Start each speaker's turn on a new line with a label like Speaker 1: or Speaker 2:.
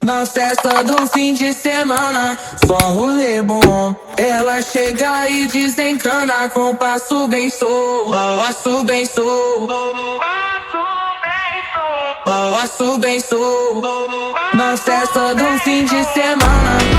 Speaker 1: Na festa do fim de semana, só rolê bom. Ela chega e desencana com passo bem solto, passo bem solto, passo bem solto. Na festa do fim de semana.